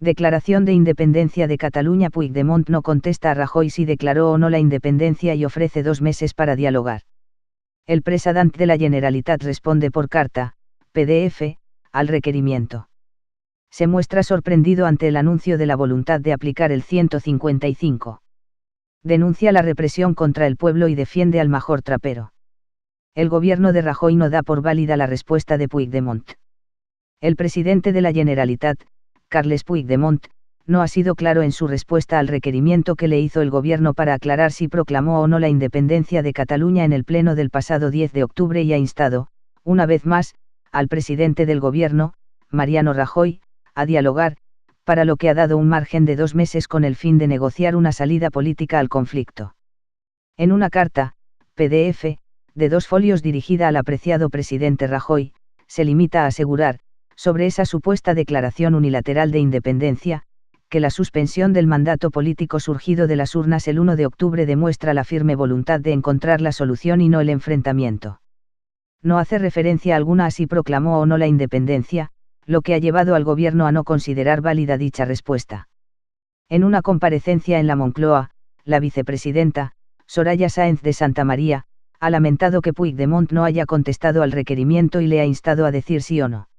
Declaración de independencia de Cataluña. Puigdemont no contesta a Rajoy si declaró o no la independencia y ofrece 2 meses para dialogar. El president de la Generalitat responde por carta, PDF, al requerimiento. Se muestra sorprendido ante el anuncio de la voluntad de aplicar el 155. Denuncia la represión contra el pueblo y defiende al major trapero. El gobierno de Rajoy no da por válida la respuesta de Puigdemont. El presidente de la Generalitat, Carles Puigdemont, no ha sido claro en su respuesta al requerimiento que le hizo el gobierno para aclarar si proclamó o no la independencia de Cataluña en el pleno del pasado 10 de octubre y ha instado, una vez más, al presidente del gobierno, Mariano Rajoy, a dialogar, para lo que ha dado un margen de 2 meses con el fin de negociar una salida política al conflicto. En una carta, PDF, de 2 folios dirigida al apreciado presidente Rajoy, se limita a asegurar, sobre esa supuesta declaración unilateral de independencia, que la suspensión del mandato político surgido de las urnas el 1 de octubre demuestra la firme voluntad de encontrar la solución y no el enfrentamiento. No hace referencia alguna a si proclamó o no la independencia, lo que ha llevado al gobierno a no considerar válida dicha respuesta. En una comparecencia en la Moncloa, la vicepresidenta, Soraya Sáenz de Santamaría, ha lamentado que Puigdemont no haya contestado al requerimiento y le ha instado a decir sí o no.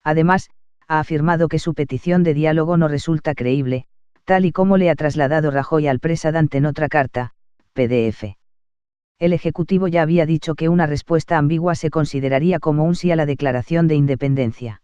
Además, ha afirmado que su petición de diálogo no resulta creíble, tal y como le ha trasladado Rajoy al presidente en otra carta, PDF. El Ejecutivo ya había dicho que una respuesta ambigua se consideraría como un sí a la declaración de independencia.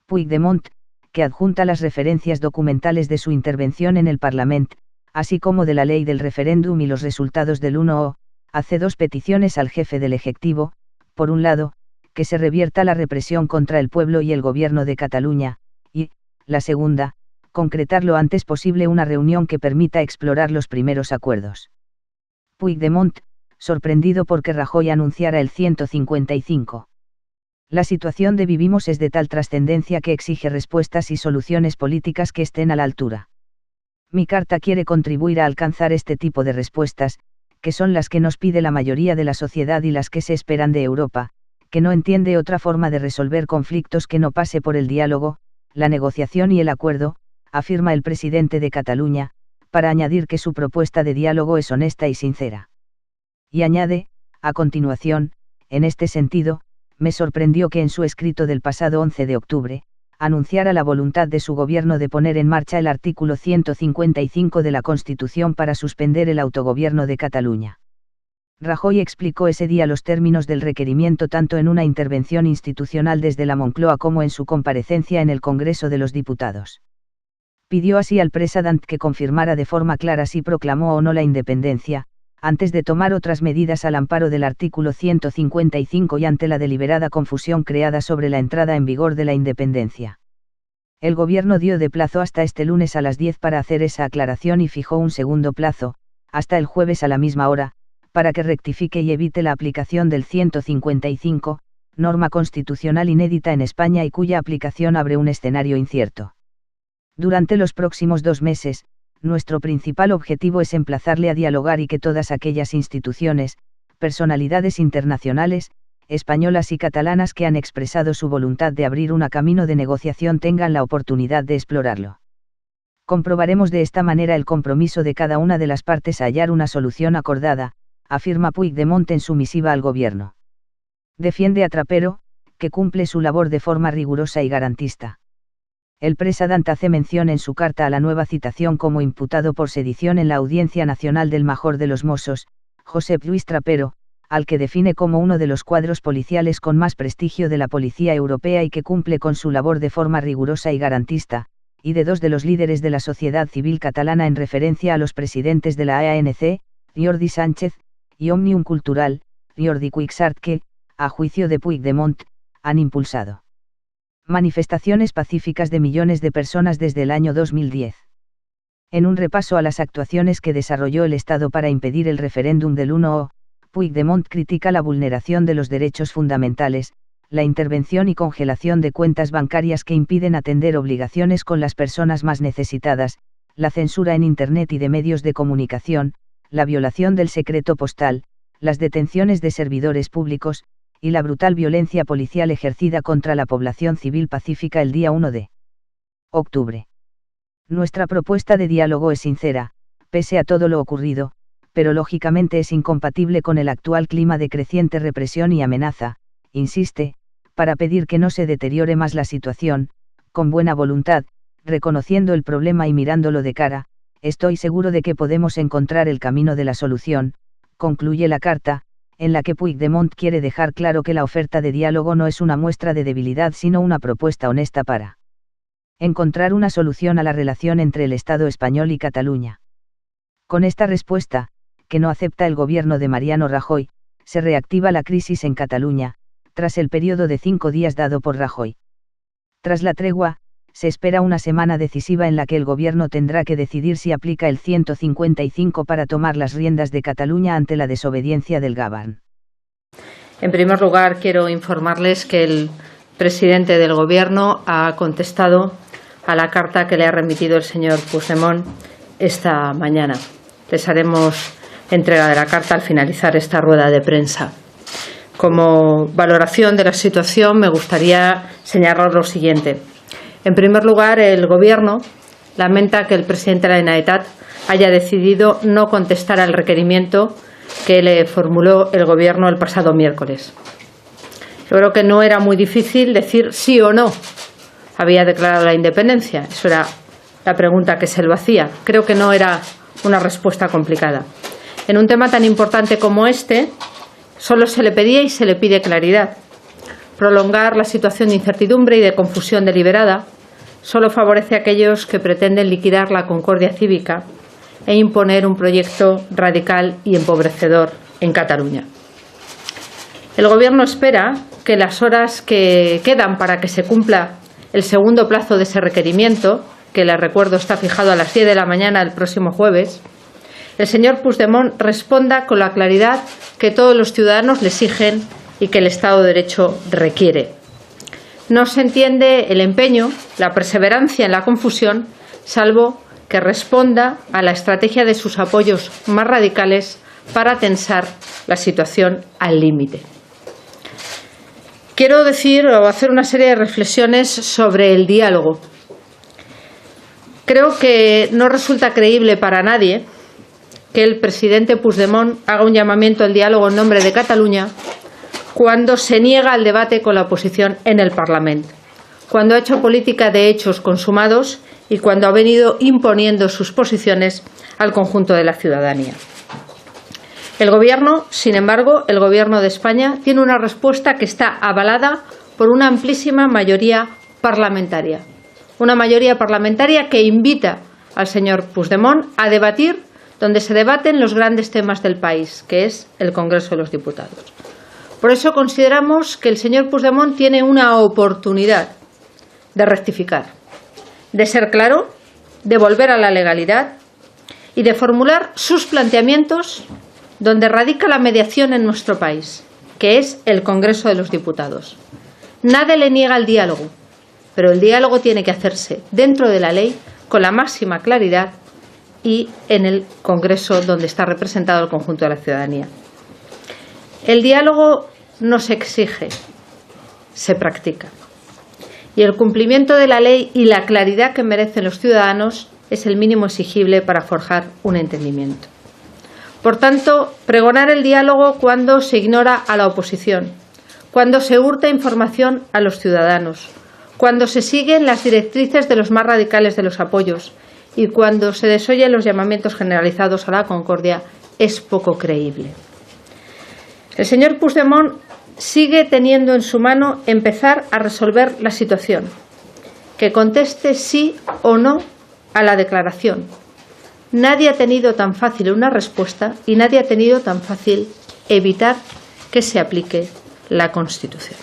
Puigdemont, que adjunta las referencias documentales de su intervención en el Parlamento, así como de la ley del referéndum y los resultados del 1O, hace 2 peticiones al jefe del Ejecutivo, por un lado, que se revierta la represión contra el pueblo y el gobierno de Cataluña, y, la segunda, concretar lo antes posible una reunión que permita explorar los primeros acuerdos. Puigdemont, sorprendido porque Rajoy anunciara el 155. La situación de vivimos es de tal trascendencia que exige respuestas y soluciones políticas que estén a la altura. Mi carta quiere contribuir a alcanzar este tipo de respuestas, que son las que nos pide la mayoría de la sociedad y las que se esperan de Europa, que no entiende otra forma de resolver conflictos que no pase por el diálogo, la negociación y el acuerdo, afirma el presidente de Cataluña, para añadir que su propuesta de diálogo es honesta y sincera. Y añade, a continuación, en este sentido, me sorprendió que en su escrito del pasado 11 de octubre, anunciara la voluntad de su gobierno de poner en marcha el artículo 155 de la Constitución para suspender el autogobierno de Cataluña. Rajoy explicó ese día los términos del requerimiento tanto en una intervención institucional desde la Moncloa como en su comparecencia en el Congreso de los Diputados. Pidió así al president que confirmara de forma clara si proclamó o no la independencia, antes de tomar otras medidas al amparo del artículo 155 y ante la deliberada confusión creada sobre la entrada en vigor de la independencia. El gobierno dio de plazo hasta este lunes a las 10 para hacer esa aclaración y fijó un segundo plazo, hasta el jueves a la misma hora, para que rectifique y evite la aplicación del 155, norma constitucional inédita en España y cuya aplicación abre un escenario incierto. Durante los próximos 2 meses, nuestro principal objetivo es emplazarle a dialogar y que todas aquellas instituciones, personalidades internacionales, españolas y catalanas que han expresado su voluntad de abrir un camino de negociación tengan la oportunidad de explorarlo. Comprobaremos de esta manera el compromiso de cada una de las partes a hallar una solución acordada, afirma Puigdemont en su misiva al gobierno. Defiende a Trapero, que cumple su labor de forma rigurosa y garantista. El president hace mención en su carta a la nueva citación como imputado por sedición en la Audiencia Nacional del Major de los Mossos, Josep Lluís Trapero, al que define como uno de los cuadros policiales con más prestigio de la policía europea y que cumple con su labor de forma rigurosa y garantista, y de 2 de los líderes de la sociedad civil catalana en referencia a los presidentes de la ANC, Jordi Sánchez, y Òmnium Cultural, Jordi Cuixart que, a juicio de Puigdemont, han impulsado manifestaciones pacíficas de millones de personas desde el año 2010. En un repaso a las actuaciones que desarrolló el Estado para impedir el referéndum del 1O, Puigdemont critica la vulneración de los derechos fundamentales, la intervención y congelación de cuentas bancarias que impiden atender obligaciones con las personas más necesitadas, la censura en Internet y de medios de comunicación, la violación del secreto postal, las detenciones de servidores públicos, y la brutal violencia policial ejercida contra la población civil pacífica el día 1 de octubre. Nuestra propuesta de diálogo es sincera, pese a todo lo ocurrido, pero lógicamente es incompatible con el actual clima de creciente represión y amenaza, insiste, para pedir que no se deteriore más la situación, con buena voluntad, reconociendo el problema y mirándolo de cara, estoy seguro de que podemos encontrar el camino de la solución, concluye la carta, en la que Puigdemont quiere dejar claro que la oferta de diálogo no es una muestra de debilidad sino una propuesta honesta para encontrar una solución a la relación entre el Estado español y Cataluña. Con esta respuesta, que no acepta el gobierno de Mariano Rajoy, se reactiva la crisis en Cataluña, tras el periodo de 5 días dado por Rajoy. Tras la tregua, se espera una semana decisiva en la que el gobierno tendrá que decidir si aplica el 155 para tomar las riendas de Cataluña ante la desobediencia del Govern. En primer lugar, quiero informarles que el presidente del Gobierno ha contestado a la carta que le ha remitido el señor Puigdemont esta mañana. Les haremos entrega de la carta al finalizar esta rueda de prensa. Como valoración de la situación, me gustaría señalar lo siguiente. En primer lugar, el Gobierno lamenta que el presidente de la Generalitat haya decidido no contestar al requerimiento que le formuló el Gobierno el pasado miércoles. Yo creo que no era muy difícil decir sí o no había declarado la independencia. Eso era la pregunta que se lo hacía. Creo que no era una respuesta complicada. En un tema tan importante como este, solo se le pedía y se le pide claridad. Prolongar la situación de incertidumbre y de confusión deliberada solo favorece a aquellos que pretenden liquidar la concordia cívica e imponer un proyecto radical y empobrecedor en Cataluña. El Gobierno espera que las horas que quedan para que se cumpla el segundo plazo de ese requerimiento, que les recuerdo está fijado a las 10 de la mañana del próximo jueves, el señor Puigdemont responda con la claridad que todos los ciudadanos le exigen y que el Estado de Derecho requiere. No se entiende el empeño, la perseverancia en la confusión, salvo que responda a la estrategia de sus apoyos más radicales para tensar la situación al límite. Quiero decir o hacer una serie de reflexiones sobre el diálogo. Creo que no resulta creíble para nadie que el presidente Puigdemont haga un llamamiento al diálogo en nombre de Cataluña cuando se niega al debate con la oposición en el Parlamento, cuando ha hecho política de hechos consumados y cuando ha venido imponiendo sus posiciones al conjunto de la ciudadanía. El Gobierno, sin embargo, el Gobierno de España, tiene una respuesta que está avalada por una amplísima mayoría parlamentaria. Una mayoría parlamentaria que invita al señor Puigdemont a debatir donde se debaten los grandes temas del país, que es el Congreso de los Diputados. Por eso consideramos que el señor Puigdemont tiene una oportunidad de rectificar, de ser claro, de volver a la legalidad y de formular sus planteamientos donde radica la mediación en nuestro país, que es el Congreso de los Diputados. Nadie le niega el diálogo, pero el diálogo tiene que hacerse dentro de la ley con la máxima claridad y en el Congreso donde está representado el conjunto de la ciudadanía. El diálogo no se exige, se practica. Y el cumplimiento de la ley y la claridad que merecen los ciudadanos es el mínimo exigible para forjar un entendimiento. Por tanto, pregonar el diálogo cuando se ignora a la oposición, cuando se hurta información a los ciudadanos, cuando se siguen las directrices de los más radicales de los apoyos y cuando se desoyen los llamamientos generalizados a la concordia, es poco creíble. El señor Puigdemont sigue teniendo en su mano empezar a resolver la situación, que conteste sí o no a la declaración. Nadie ha tenido tan fácil una respuesta y nadie ha tenido tan fácil evitar que se aplique la Constitución.